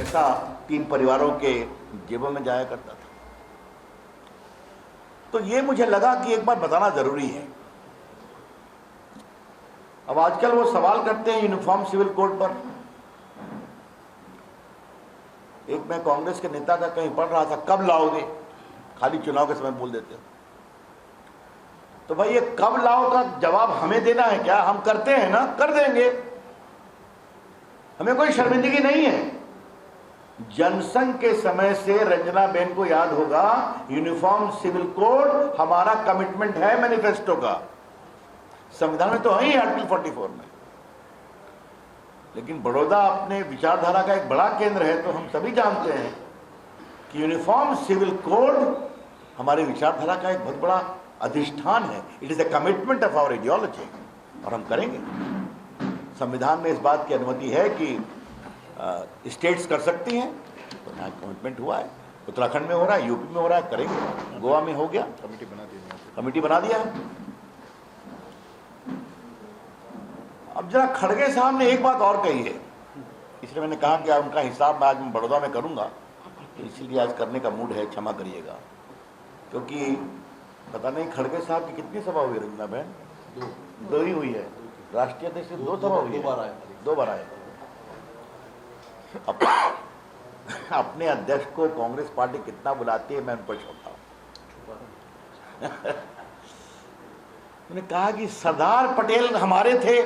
पैसा 3 परिवारों के जेबों में जाया करता था। तो ये मुझे लगा कि एक बार बताना जरूरी है। अब आजकल वो सवाल करते हैं यूनिफॉर्म सिविल कोड पर। एक मैं कांग्रेस के नेता का कहीं पढ़ रहा था, कब लाओगे, खाली चुनाव के समय बोल देते हो। तो भाई ये कब लाओ का जवाब हमें देना है क्या? हम करते हैं ना, कर देंगे, हमें कोई शर्मिंदगी नहीं है। जनसंघ के समय से रंजना बेन को याद होगा, यूनिफॉर्म सिविल कोड हमारा कमिटमेंट है मैनिफेस्टो का। संविधान में तो है ही आर्टिकल 44 में। लेकिन बड़ौदा अपने विचारधारा का एक बड़ा केंद्र है, तो हम सभी जानते हैं कि यूनिफॉर्म सिविल कोड हमारे विचारधारा का एक बहुत बड़ा अधिष्ठान है। It is a commitment of our ideology, और हम करेंगे। संविधान में इस बात की अनुमति है कि स्टेट्स कर सकती हैं, तो यहाँ कमिटमेंट हुआ है। उत्तराखंड में हो रहा है, यूपी में हो रहा है, करेंगे। गोवा में हो गया, कमेटी बना दिया। अब जरा खड़गे साहब ने एक बात और कही है, इसलिए मैंने कहा कि उनका हिसाब आज मैं बड़ौदा में करूंगा, तो इसीलिए आज करने का मूड है, क्षमा करिएगा। क्योंकि पता नहीं खड़गे साहब की कितनी सभा हुई रंजना बहन? 2 ही हुई है। राष्ट्रीय अध्यक्ष से 2 सभा हुई है, 2 बार आए। अपने अध्यक्ष को कांग्रेस पार्टी कितना बुलाती है, मैं उन पर छोड़ता हूं। मैंने कहा कि सरदार पटेल हमारे थे,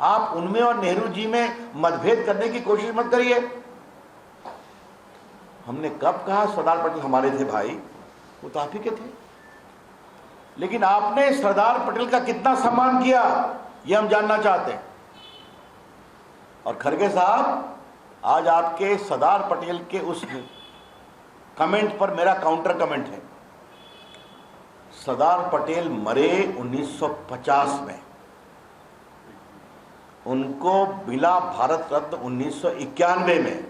आप उनमें और नेहरू जी में मतभेद करने की कोशिश मत करिए। हमने कब कहा सरदार पटेल हमारे थे? भाई वो तो आप ही के थे। लेकिन आपने सरदार पटेल का कितना सम्मान किया, यह हम जानना चाहते हैं। और खड़गे साहब, आज आपके सरदार पटेल के उस कमेंट पर मेरा काउंटर कमेंट है। सरदार पटेल मरे 1950 में, उनको मिला भारत रत्न 1991 में,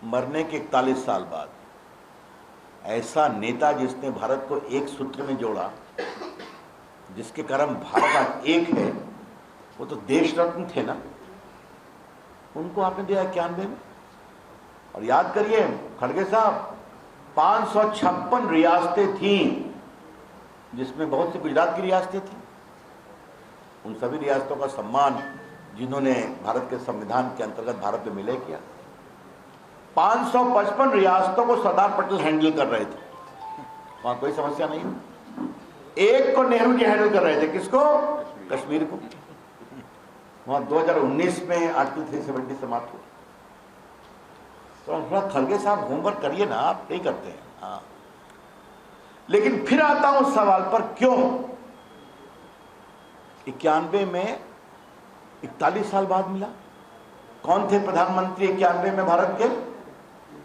मरने के 41 साल बाद। ऐसा नेता जिसने भारत को एक सूत्र में जोड़ा, जिसके कारण भारत आज एक है, वो तो देश रत्न थे ना। उनको आपने दिया 91 में। और याद करिए खड़गे साहब, 556 रियासतें थीं, जिसमें बहुत सी गुजरात की रियासतें थीं। उन सभी रियासतों का सम्मान जिन्होंने भारत के संविधान के अंतर्गत भारत में विलय किया, 555 रियासतों को सरदार पटेल हैंडल कर रहे थे, वहां कोई समस्या नहीं हुई। एक को नेहरू जी हैंडल कर रहे थे, किसको? कश्मीर को। वहां 2019 में आर्टिकल 370 समाप्त हुआ। तो थोड़ा खड़गे साहब होमवर्क करिए ना, आप नहीं करते हैं। हाँ, लेकिन फिर आता हूं सवाल पर, क्यों 91 में 41 साल बाद मिला? कौन थे प्रधानमंत्री 91 में भारत के?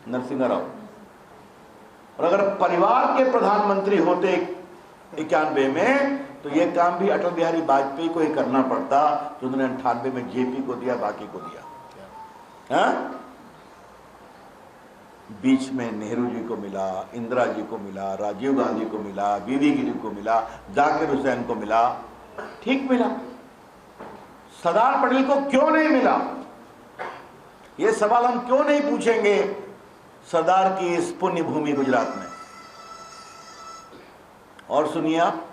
नरसिंह राव। और अगर परिवार के प्रधानमंत्री होते 91 में, तो यह काम भी अटल बिहारी वाजपेयी को ही करना पड़ता, जो उन्होंने 98 में जेपी को दिया, बाकी को दिया। हाँ? बीच में नेहरू जी को मिला, इंदिरा जी को मिला, राजीव गांधी को मिला, बीबी गिरी को मिला, जाकिर हुसैन को मिला, ठीक मिला। सरदार पटेल को क्यों नहीं मिला? यह सवाल हम क्यों नहीं पूछेंगे सरदार की इस पुण्य भूमि गुजरात में? और सुनिए आप,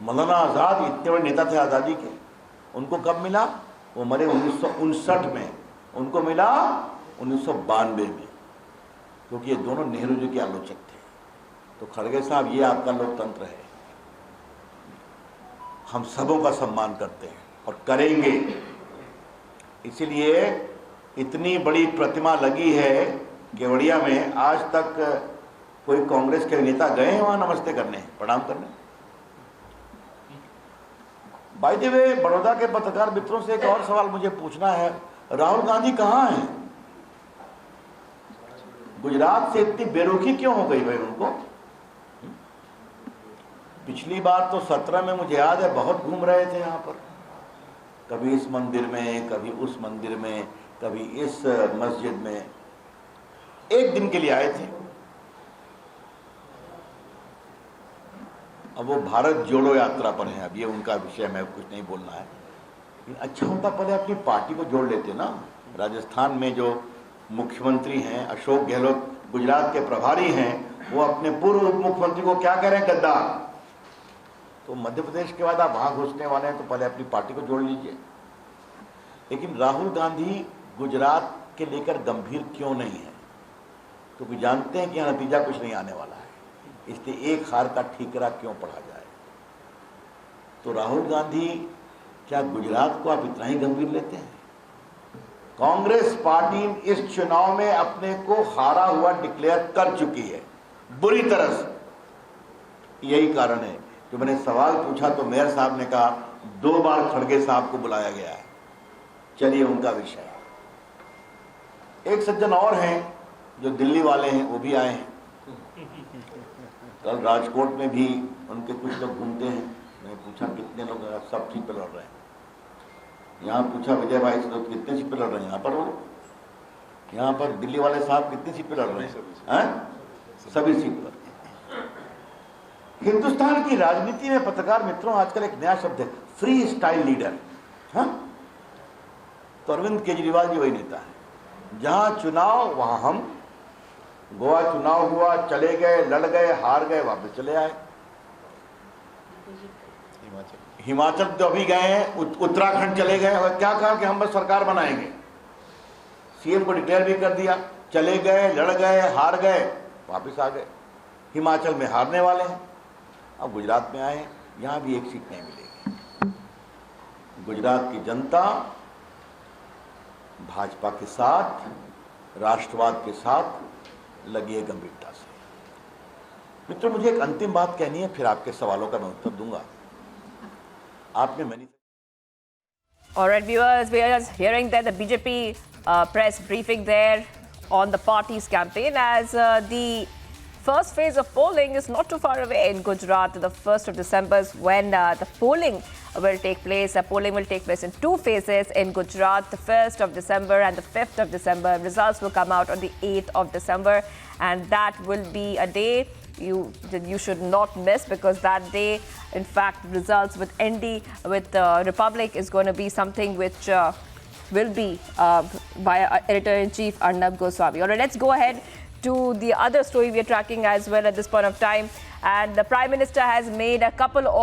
मौलाना आजाद इतने बड़े नेता थे आजादी के, उनको कब मिला? वो मरे 1959 में, उनको मिला 1992 में, क्योंकि ये दोनों नेहरू जी के आलोचक थे। तो खड़गे साहब, ये आपका लोकतंत्र है, हम सबों का सम्मान करते हैं और करेंगे। इसीलिए इतनी बड़ी प्रतिमा लगी है केवड़िया में, आज तक कोई कांग्रेस के नेता गए हैं वहां नमस्ते करने, प्रणाम करने? बाय द वे, बड़ौदा के पत्रकार मित्रों से एक और सवाल मुझे पूछना है, राहुल गांधी कहाँ हैं? गुजरात से इतनी बेरुखी क्यों हो गई भाई उनको? पिछली बार तो 17 में मुझे याद है बहुत घूम रहे थे यहाँ पर, कभी इस मंदिर में, कभी उस मंदिर में, कभी इस मस्जिद में, एक दिन के लिए आए थे। अब वो भारत जोड़ो यात्रा पर हैं, अब ये उनका विषय, मैं कुछ नहीं बोलना है। अच्छा होता पहले अपनी पार्टी को जोड़ लेते ना। राजस्थान में जो मुख्यमंत्री हैं अशोक गहलोत, गुजरात के प्रभारी हैं, वो अपने पूर्व उप मुख्यमंत्री को क्या कह रहे हैं, गद्दार। तो मध्य प्रदेश के बाद आप वहां घुसने वाले हैं तो पहले अपनी पार्टी को जोड़ लीजिए। लेकिन राहुल गांधी गुजरात के लेकर गंभीर क्यों नहीं है? क्योंकि जानते हैं कि यह नतीजा कुछ नहीं आने वाला है, इसलिए एक हार का ठीकरा क्यों पढ़ा जाए। तो राहुल गांधी, क्या गुजरात को आप इतना ही गंभीर लेते हैं? कांग्रेस पार्टी इस चुनाव में अपने को हारा हुआ डिक्लेयर कर चुकी है बुरी तरह से। यही कारण है कि मैंने सवाल पूछा तो मेयर साहब ने कहा 2 बार खड़गे साहब को बुलाया गया है। चलिए उनका विषय। एक सज्जन और हैं जो दिल्ली वाले हैं, वो भी आए हैं। कल राजकोट में भी उनके कुछ लोग घूमते हैं। मैंने पूछा कितने लोग, सब सीट पर लड़ रहे हैं। यहाँ पूछा विजय भाई से तो कितने सीट पर लड़ रहे हैं? यहाँ पर वो, यहाँ पर दिल्ली वाले साहब कितने सीट पर लड़ रहे हैं? सभी सीट पर। हिंदुस्तान की राजनीति में पत्रकार मित्रों आजकल एक नया शब्द है, फ्री स्टाइल लीडर। हाँ, तो अरविंद केजरीवाल जी वही नेता है। जहां चुनाव वहां हम। गोवा चुनाव हुआ, चले गए, लड़ गए, हार गए, वापस चले आए। हिमाचल तो अभी गए हैं, उत्तराखंड चले गए और क्या कहा कि हम बस सरकार बनाएंगे। सीएम को डिक्लेयर भी कर दिया, चले गए, लड़ गए, हार गए, वापस आ गए। हिमाचल में हारने वाले हैं। अब गुजरात में आए, यहां भी एक सीट नहीं मिलेगी। गुजरात की जनता भाजपा के साथ, राष्ट्रवाद के साथ लगी है गंभीरता से। मित्रों, मुझे एक अंतिम बात कहनी है, फिर आपके सवालों का मैं उत्तर दूंगा। आपने All right, viewers, we are hearing that the BJP press briefing there on the party's campaign as the first phase of polling is not too far away in Gujarat. The 1st of December is when the polling will take place. The polling will take place in 2 phases in Gujarat, the 1st of December and the 5th of December. Results will come out on the 8th of December, and that will be a day you should not miss, because that day, in fact, results with ND, with Republic is going to be something which will be by Editor-in-Chief Arnab Goswami. All right, let's go ahead to the other story we are tracking as well at this point of time. And the Prime Minister has made a couple of